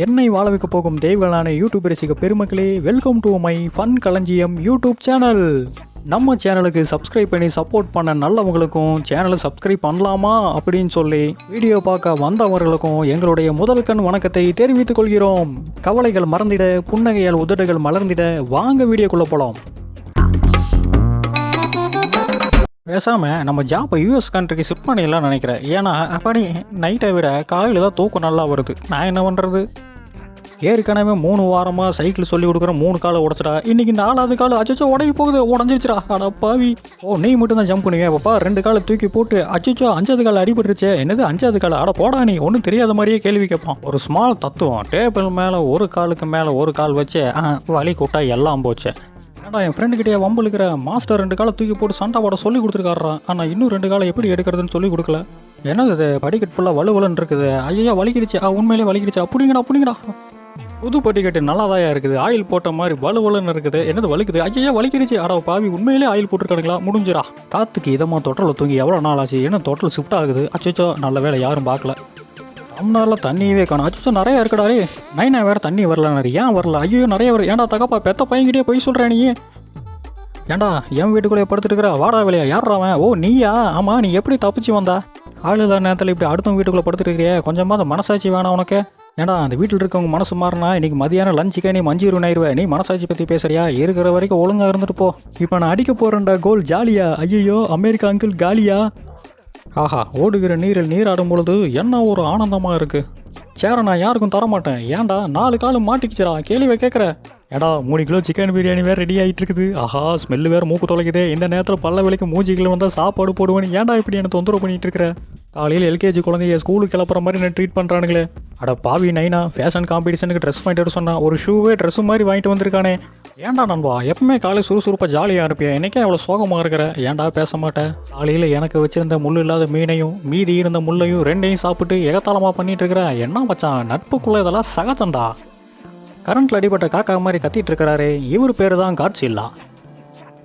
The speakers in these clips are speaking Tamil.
என்னை வாழ வைக்க போகும் தெய்வங்களான யூடியூப் ரசிக பெருமக்களே, வெல்கம் டு மை ஃபன் களஞ்சியம் யூடியூப் சேனல். நம்ம சேனலுக்கு சப்ஸ்கிரைப் பண்ணி சப்போர்ட் பண்ண நல்லவங்களுக்கும், சேனலை சப்ஸ்கிரைப் பண்ணலாமா அப்படின்னு சொல்லி வீடியோ பார்க்க வந்தவர்களுக்கும் எங்களுடைய முதல் கண் வணக்கத்தை தெரிவித்துக் கொள்கிறோம். கவலைகள் மறந்திட, புன்னகையால் உதடுகள் மலர்ந்திட, வாங்க வீடியோக்குள்ளே போகலாம். பேசாமல் நம்ம ஜாப்பை யூஎஸ் கண்ட்ரிக்கு ஷிஃப்ட் பண்ணிடலாம் நினைக்கிறேன். ஏன்னா அப்படி நைட்டை விட காலையில் தான் தூக்கம் நல்லா வருது. நான் என்ன பண்ணுறது? ஏற்கனவே 3 வாரமாக சைக்கிள் சொல்லி கொடுக்குறேன், 3 காலை உடச்சிடா. இன்றைக்கி 4வது கால் அச்சோ உடஞ்சி போகுது, உடஞ்சிருச்சுடா. அட பாவி, நீ மட்டும் தான் ஜம்ப் பண்ணுவேன் பாப்பா. 2 காலை தூக்கி போட்டு அச்சோ 5வது கால் அடிபட்டுருச்சு. என்னது 5வது கால்? அட போடா, நீ ஒன்றும் தெரியாத மாதிரியே கேள்வி கேட்பான். ஒரு ஸ்மால் தத்துவம், டேபிள் மேலே ஒரு காலுக்கு மேலே ஒரு கால் வச்சு வலி கூட்டா எல்லாம் போச்சு. ஏன்னா என் ஃப்ரெண்டுக்கிட்டே வம்புலுக்கிற மாஸ்டர் 2 காலை தூக்கி போட்டு சண்டை போட சொல்லி கொடுத்துருக்காரா. ஆனால் இன்னும் 2 காலை எப்படி எடுக்கிறதுன்னு சொல்லி கொடுக்கல. என்னது இது, படிக்கட்டு ஃபுல்லாக வலுவலுன்னு இருக்குது. ஐயா வலிக்கிடுச்சு, உண்மையிலே வலிக்கிடுச்சு. அப்படிங்கடா புது படிக்கட்டு நல்லாதாயா இருக்குது, ஆயில் போட்ட மாதிரி வலுவலுன்னு இருக்குது. என்னது வலிக்குது? ஐயா வலிக்கிடுச்சு. அட பாவி, உண்மையிலே ஆயில் போட்டுருக்கானுங்களா? முடிஞ்சிடா. காற்றுக்கு இதமாக தொட்டலில் தூங்கி எவ்வளோ நாள் ஆச்சு? என்ன தொட்டல் ஷிஃப்ட் ஆகுது? அச்சோ நல்ல வேலை, யாரும் பார்க்கல. தமிழ்நாட்டில் தண்ணியவே காணும். அச்சோ நிறையா இருக்கடாரே. நைனா வேறு தண்ணி வரலனாரு. ஏன் வரல? ஐயோ நிறைய வரும். ஏன்டா தகப்பா, பெத்த பையன்கிட்டே போய் சொல்கிறேன் நீ. ஏன்டா என் வீட்டுக்குள்ளே படுத்துருக்குற? வாடா வேலையா? யார்றாவன்? ஓ நீயா? ஆமாம், நீ எப்படி தப்பிச்சு வந்தா? ஆள் இல்லாத நேரத்தில் இப்படி அடுத்தவங்க வீட்டுக்குள்ளே படுத்துருக்கிறியே, கொஞ்சமாக அந்த மனசாட்சி வேணாம் உனக்கு? ஏன்டா அந்த வீட்டில் இருக்கவங்க மனசு மாறினா இன்றைக்கி மதியானம் லஞ்சுக்கே நீ மஞ்சிருவனாயிருவேன். நீ மனசாட்சி பற்றி பேசுறியா? இருக்கிற வரைக்கும் ஒழுங்காக இருந்துட்டு போ. இப்போ நான் அடிக்க போகிறேன்டா கோல். ஜாலியா? ஐயோ அமெரிக்கா அங்கிள் காலியா? ஆஹா, ஓடுகிற நீரில் நீராடும் பொழுது என்ன ஒரு ஆனந்தமாக இருக்குது. சேரை நான் யாருக்கும் தரமாட்டேன். ஏன்டா 4 காலும் மாட்டிக்கிச்சரா? கேள்வி கேட்குற? ஏடா 3 கிலோ சிக்கன் பிரியாணி வேறு ரெடி ஆகிட்டு இருக்குது. ஆஹா, ஸ்மெல்லு வேறு மூக்கு தொலைக்குதே. இந்த நேரத்தில் பல்ல விலைக்கு மூஞ்சிகள் வந்தால் சாப்பாடு போடுவேன்னு ஏன்டா இப்படி என்னை தொந்தரவு பண்ணிகிட்டு இருக்கிற? காலையில் எல்கேஜி குழந்தைய ஸ்கூலுக்கு கிளப்புற மாதிரி நான் ட்ரீட் பண்ணுறானுங்களே. அட பாவி நைனா, ஃபேஷன் காம்படிஷனுக்கு ட்ரெஸ் வாங்கிட்டு சொன்னா ஒரு ஷூவே ட்ரெஸ்ஸு மாதிரி வாங்கிட்டு வந்திருக்கானே. ஏன்டா நண்பா, எப்பவுமே காலையில் சுறுசுறுப்பாக ஜாலியாக இருப்பேன், எனக்கே அவ்வளோ சோகமாக இருக்கிற. ஏன்டா பேச மாட்டேன்? காலையில் எனக்கு வச்சிருந்த முள் இல்லாத மீனையும் மீதி இருந்த முள்ளையும் 2ஐயும் சாப்பிட்டு எகத்தாளமாக பண்ணிட்டு இருக்கிற. என்ன மச்சான், நட்புக்குள்ளே இதெல்லாம் சகஜம்டா. கரண்ட்டில் அடிபட்ட காக்கா மாதிரி கத்திட்டு இருக்கிறாரு. இவர் பேர் தான் காட்சில்லா.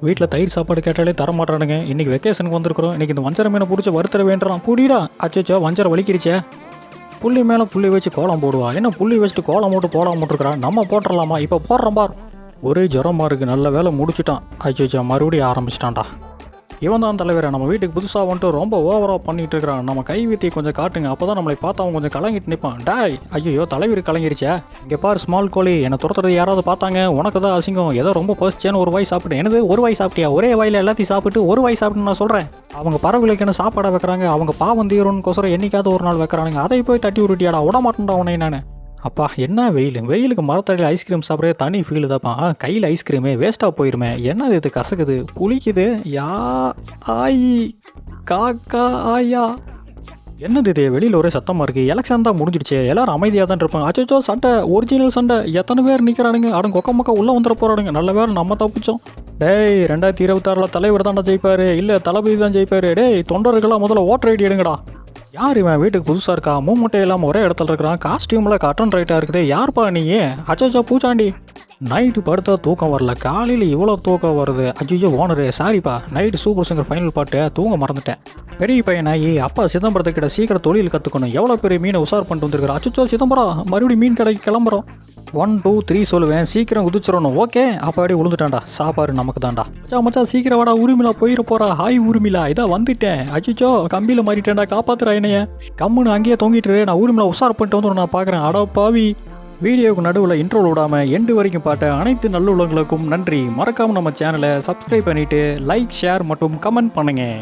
வீட்டில் தயிர் சாப்பாடு கேட்டாலே தரமாட்டானுங்க. இன்றைக்கி வெக்கேஷனுக்கு வந்திருக்கிறோம். இன்றைக்கி இந்த வஞ்சர மீனை பிடிச்சி வறுத்தர வேண்டாம். புடிடா. அச்சோ வஞ்சரை வலிக்கிடுச்சே. புள்ளி மேலே புள்ளி வச்சு கோலம் போடுவா. என்ன புள்ளி வச்சுட்டு கோலம் போட்டு போட்டுருக்குறான். நம்ம போட்டுடலாமா? இப்போ போடுறோம் பார். ஒரே ஜுரமாக இருக்குது. நல்ல வேலை முடிச்சுட்டான். அச்சோ மறுபடியும் ஆரம்பிச்சிட்டான்டா. இவன் தான் தலைவரை. நம்ம வீட்டுக்கு புதுசாக வந்துட்டு ரொம்ப ஓவராக பண்ணிகிட்டு இருக்கிறான். நம்ம கை வித்தியை கொஞ்சம் காட்டுங்க, அப்போ தான் நம்மளை பார்த்து அவன் கொஞ்சம் கலங்கிட்டு நிற்பான். டாய், ஐயோ தலைவர் கலங்கிருச்சே. இங்கே பார் ஸ்மால் கோழி, என்னை துரத்துறது யாராவது பார்த்தாங்க உனக்கு தான் அசிங்கம். ஏதோ ரொம்ப பசிச்சேன்னு ஒரு வாய் சாப்பிட்டேன். எனது ஒரு வாய் சாப்பிட்டியா? ஒரே வாயில் எல்லாத்தையும் சாப்பிட்டு ஒரு வாய் சாப்பிட்டுன்னு நான் சொல்கிறேன். அவங்க பறவைகளுக்கு என்ன சாப்பாடாக வைக்கிறாங்க? அவங்க பாவம் தீரணுக்கோசரம் என்னைக்காவது ஒரு நாள் வைக்கிறானுங்க. அதை போய் தட்டி உருட்டியாடா. விட மாட்டேன்டா உன்னை நான். அப்பா என்ன வெயிலுக்கு மரத்தடியில் ஐஸ்கிரீம் சாப்பிட்றே தனி ஃபீல் தான்ப்பா. கையில் ஐஸ்கிரீமே வேஸ்ட்டாக போயிருமே. என்னது இது, கசக்குது, புளிக்குது. யா ஆயி காக்கா ஆயா. என்னது இது, வெளியில் ஒரே சத்தமாக இருக்குது. எலெக்ஷன் தான் முடிஞ்சிடுச்சு, எல்லோரும் அமைதியாக தான் இருப்பாங்க. அச்சோ சண்டை, ஒரிஜினல் சண்டை. எத்தனை பேர் நிற்கிறானுங்க? அடங்க கொக்க மக்கா உள்ளே வந்துட போகிறானுங்க. நல்ல பேர் நம்ம தப்பிச்சோம். டேய் 2026 தலைவர் தாண்டா ஜெயிப்பார், இல்லை தளபதி தான் ஜெயிப்பார். டேய் தொண்டர்களாக முதல்ல ஓட்டர் ஐடி எடுங்கடா. யார் இவன்? வீட்டுக்கு புதுசாக இருக்கா, மூமெண்ட்டே இல்லாமல் ஒரே இடத்துல இருக்கிறான். காஸ்டியூமில் கட்டன் ரைட்டாக இருக்குது. யார்ப்பா நீ? அச்சோ பூச்சாண்டி. நைட்டு படுத்தா தூக்கம் வரல, காலையில் இவ்வளோ தூக்கம் வருது. அஜிஜோ ஓனரு, சாரிப்பா, நைட்டு சூப்பர் சிங்கர் ஃபைனல் பாட்டு தூங்க மறந்துட்டேன். பெரிய பையனாகி அப்பா சிதம்பரத்துக்கிட்ட சீக்கிரம் தொழில் கற்றுக்கணும். எவ்வளோ பெரிய மீனை உசார் பண்ணிட்டு வந்துருக்குறா. அச்சோ சிதம்பரம், மறுபடியும் மீன் கடைக்கு கிளம்புறோம். 1 2 3 சொல்லுவேன், சீக்கிரம் குதிச்சிடணும். ஓகே, அப்படி விழுந்துட்டான்டா. சாப்பாடு நமக்கு தான்டா. மச்சா சீக்கிரம் வாடா, உரிமிலா போயிட போறா. ஹாய் உரிமிலா, இதான் வந்துட்டேன். அச்சோ கம்பியில் மாறிட்டேன்டா, காப்பாத்துறா என்னைய. கம்முன்னு அங்கேயே தொங்கிட்டு நான் உரிமிலா உசார் பண்ணிட்டு வந்து நான் பார்க்குறேன். அட பாவி. வீடியோவுக்கு நடுவில் இன்ட்ரோல் விடாமல் எண்டு வரைக்கும் பார்த்த அனைத்து நல்லுள்ளங்களுக்கும் நன்றி. மறக்காமல் நம்ம சேனலை சப்ஸ்கிரைப் பண்ணிவிட்டு லைக், ஷேர் மற்றும் கமெண்ட் பண்ணுங்கள்.